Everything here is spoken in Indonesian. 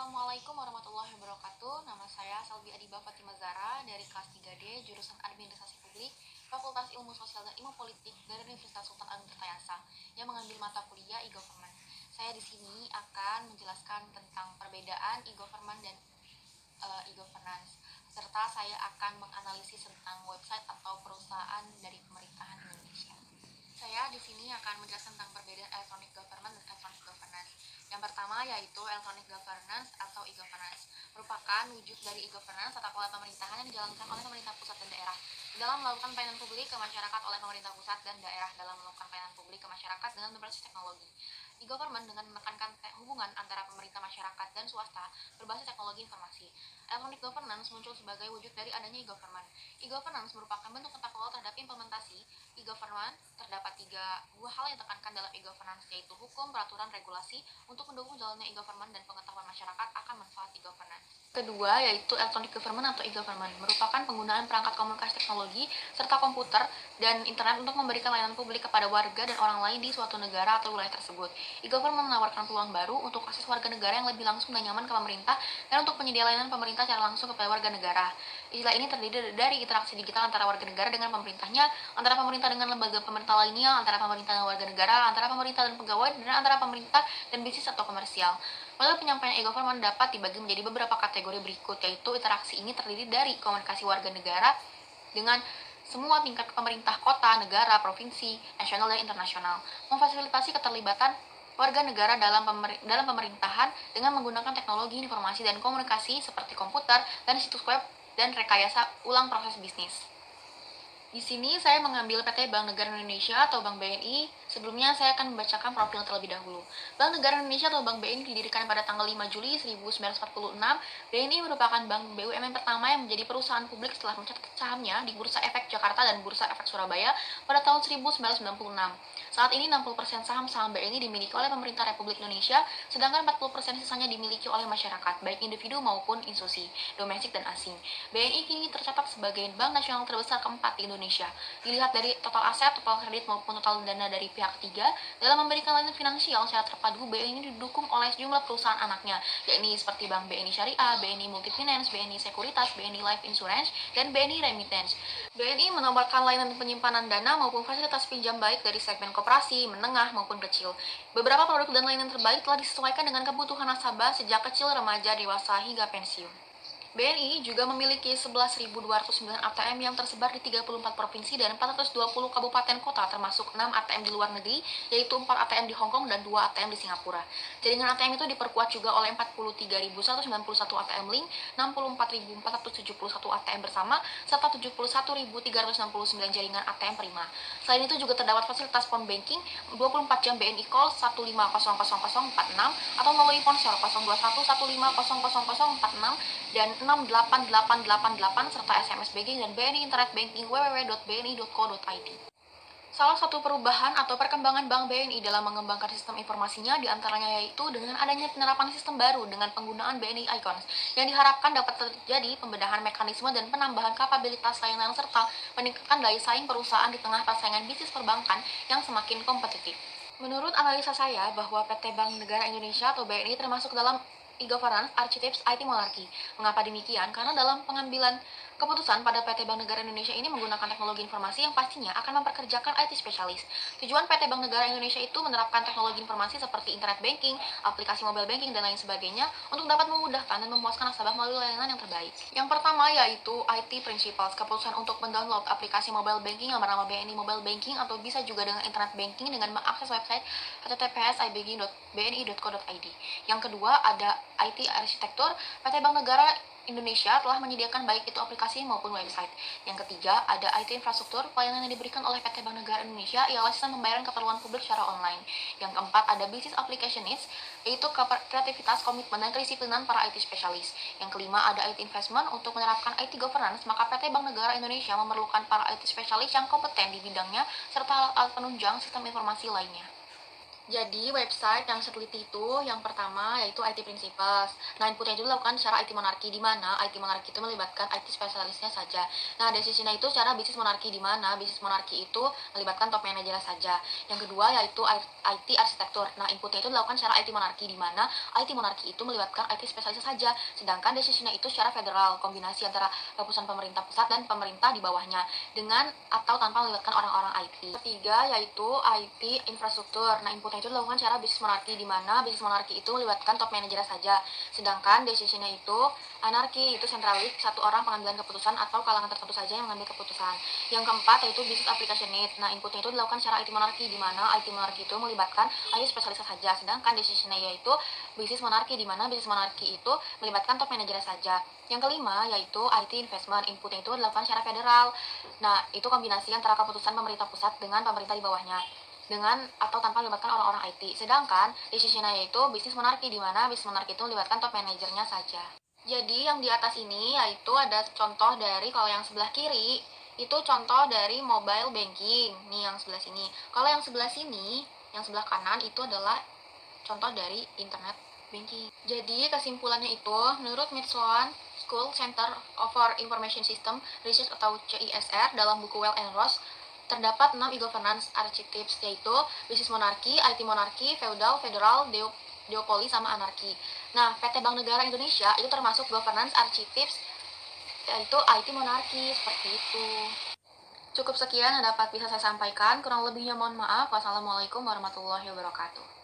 Assalamualaikum warahmatullahi wabarakatuh. Nama saya Salbi Adiba Fatimah Zahra dari kelas 3D jurusan Administrasi Publik, Fakultas Ilmu Sosial dan Ilmu Politik dari Universitas Sultan Agung Tirtayasa yang mengambil mata kuliah e-government. Saya di sini akan menjelaskan tentang perbedaan e-government dan e-governance, serta saya akan menganalisis tentang website atau perusahaan dari pemerintahan Indonesia. Saya di sini akan menjelaskan tentang perbedaan electronic government dan electronic governance. Yang pertama yaitu electronic governance atau e-governance, merupakan wujud dari e-governance tata kelola pemerintahan yang dijalankan oleh pemerintah pusat dan daerah dalam melakukan pelayanan publik ke masyarakat oleh pemerintah pusat dan daerah dalam melakukan pelayanan publik ke masyarakat dengan berbasis teknologi. E-government dengan menekankan hubungan antara pemerintah masyarakat dan swasta berbasis teknologi informasi. Electronic governance muncul sebagai wujud dari adanya e-government. E-governance merupakan bentuk tata kelola terhadap implementasi e-government. Terdapat buah hal yang ditekankan dalam e-governance, yaitu hukum, peraturan, regulasi untuk mendukung jalannya e-government dan pengetahuan masyarakat akan manfaat e-governance. Kedua yaitu electronic government atau e-government, merupakan penggunaan perangkat komunikasi teknologi serta komputer dan internet untuk memberikan layanan publik kepada warga dan orang lain di suatu negara atau wilayah tersebut. E-government menawarkan peluang baru untuk akses warga negara yang lebih langsung dan nyaman ke pemerintah dan untuk penyedia layanan pemerintah secara langsung kepada warga negara. Istilah ini terdiri dari interaksi digital antara warga negara dengan pemerintahnya, antara pemerintah dengan lembaga pemerintah lainnya, antara pemerintah dan warga negara, antara pemerintah dan pegawai, dan antara pemerintah dan bisnis atau komersial. Model penyampaian e-government dapat dibagi menjadi beberapa kategori berikut, yaitu interaksi ini terdiri dari komunikasi warga negara dengan semua tingkat pemerintah kota, negara, provinsi, nasional, dan internasional, memfasilitasi keterlibatan warga negara dalam pemerintahan dengan menggunakan teknologi informasi dan komunikasi seperti komputer dan situs web dan rekayasa ulang proses bisnis. Di sini saya mengambil PT Bank Negara Indonesia atau Bank BNI. Sebelumnya saya akan membacakan profil terlebih dahulu. Bank Negara Indonesia atau Bank BNI didirikan pada tanggal 5 Juli 1946. BNI merupakan bank BUMN pertama yang menjadi perusahaan publik setelah mencatat sahamnya di Bursa Efek Jakarta dan Bursa Efek Surabaya pada tahun 1996. Saat ini 60% saham BNI dimiliki oleh pemerintah Republik Indonesia, sedangkan 40% sisanya dimiliki oleh masyarakat, baik individu maupun institusi, domestik dan asing. BNI kini tercatat sebagai bank nasional terbesar keempat di Indonesia. Dilihat dari total aset, total kredit maupun total dana dari pihak ketiga, dalam memberikan layanan finansial secara terpadu, BNI didukung oleh sejumlah perusahaan anaknya, yakni seperti Bank BNI Syariah, BNI Multifinance, BNI Sekuritas, BNI Life Insurance, dan BNI Remittance. BNI menawarkan layanan penyimpanan dana maupun fasilitas pinjam baik dari segmen koperasi, menengah maupun kecil. Beberapa produk dan layanan terbaik telah disesuaikan dengan kebutuhan nasabah sejak kecil, remaja, dewasa, hingga pensiun. BNI juga memiliki 11.209 ATM yang tersebar di 34 provinsi dan 420 kabupaten kota, termasuk 6 ATM di luar negeri, yaitu 4 ATM di Hong Kong dan 2 ATM di Singapura. Jaringan ATM itu diperkuat juga oleh 43.191 ATM link, 64.471 ATM bersama, serta 71.369 jaringan ATM prima. Selain itu juga terdapat fasilitas phone banking, 24 jam BNI call 1500046 atau melalui ponsel 021150046 dan 68888 serta SMS banking dan BNI Internet Banking www.bni.co.id. Salah satu perubahan atau perkembangan Bank BNI dalam mengembangkan sistem informasinya diantaranya yaitu dengan adanya penerapan sistem baru dengan penggunaan BNI Icons yang diharapkan dapat terjadi pembedahan mekanisme dan penambahan kapabilitas layanan serta meningkatkan daya saing perusahaan di tengah persaingan bisnis perbankan yang semakin kompetitif. Menurut analisa saya bahwa PT Bank Negara Indonesia atau BNI termasuk dalam e-governance archetypes IT monarchy. Mengapa demikian? Karena dalam pengambilan keputusan pada PT Bank Negara Indonesia ini menggunakan teknologi informasi yang pastinya akan memperkerjakan IT spesialis. Tujuan PT Bank Negara Indonesia itu menerapkan teknologi informasi seperti internet banking, aplikasi mobile banking, dan lain sebagainya untuk dapat memudahkan dan memuaskan nasabah melalui layanan yang terbaik. Yang pertama yaitu IT Principles, keputusan untuk mendownload aplikasi mobile banking yang bernama BNI Mobile Banking atau bisa juga dengan internet banking dengan mengakses website https://ibanking.bni.co.id. Yang kedua ada IT arsitektur. PT Bank Negara Indonesia telah menyediakan baik itu aplikasi maupun website. Yang ketiga, ada IT infrastruktur. Pelayanan yang diberikan oleh PT Bank Negara Indonesia ialah sistem pembayaran keperluan publik secara online. Yang keempat, ada business application needs, yaitu kreativitas, komitmen, dan kedisiplinan para IT spesialis. Yang kelima, ada IT investment. Untuk menerapkan IT governance, maka PT Bank Negara Indonesia memerlukan para IT spesialis yang kompeten di bidangnya serta alat penunjang sistem informasi lainnya. Jadi website yang saya teliti itu yang pertama yaitu IT Principles. Nah, inputnya itu dilakukan secara IT monarki di mana IT monarki itu melibatkan IT spesialisnya saja. Nah, desisinya itu secara bisnis monarki di mana bisnis monarki itu melibatkan top manajer saja. Yang kedua yaitu IT arsitektur. Nah, inputnya itu dilakukan secara IT monarki di mana IT monarki itu melibatkan IT spesialisnya saja. Sedangkan desisinya itu secara federal, kombinasi antara keputusan pemerintah pusat dan pemerintah di bawahnya dengan atau tanpa melibatkan orang-orang IT. Ketiga yaitu IT infrastruktur. Nah, inputnya itu dilakukan secara bisnis monarki di mana bisnis monarki itu melibatkan top manajer saja. Sedangkan decisionnya itu anarki, itu sentralis, satu orang pengambilan keputusan atau kalangan tertentu saja yang mengambil keputusan. Yang keempat yaitu business application need. Nah, inputnya itu dilakukan secara IT monarki di mana IT monarki itu melibatkan IT spesialis saja. Sedangkan decisionnya yaitu bisnis monarki di mana bisnis monarki itu melibatkan top manajer saja. Yang kelima yaitu IT investment. Inputnya itu dilakukan secara federal. Nah, itu kombinasi antara keputusan pemerintah pusat dengan pemerintah di bawahnya dengan atau tanpa melibatkan orang-orang IT. Sedangkan decisionnya yaitu bisnis monarki di mana bisnis monarki itu melibatkan top manajernya saja. Jadi yang di atas ini yaitu ada contoh dari kalau yang sebelah kiri itu contoh dari mobile banking. Nih yang sebelah sini. Kalau yang sebelah sini, yang sebelah kanan itu adalah contoh dari internet banking. Jadi kesimpulannya itu menurut Mitsuan School Center for Information System Research atau CISR dalam buku Well and Ross terdapat 6 e-governance archetypes yaitu bisnis monarki, IT monarki, feudal, federal, duopoly, sama anarki. Nah, PT Bank Negara Indonesia itu termasuk governance archetypes yaitu IT monarki seperti itu. Cukup sekian yang dapat bisa saya sampaikan. Kurang lebihnya mohon maaf. Wassalamualaikum warahmatullahi wabarakatuh.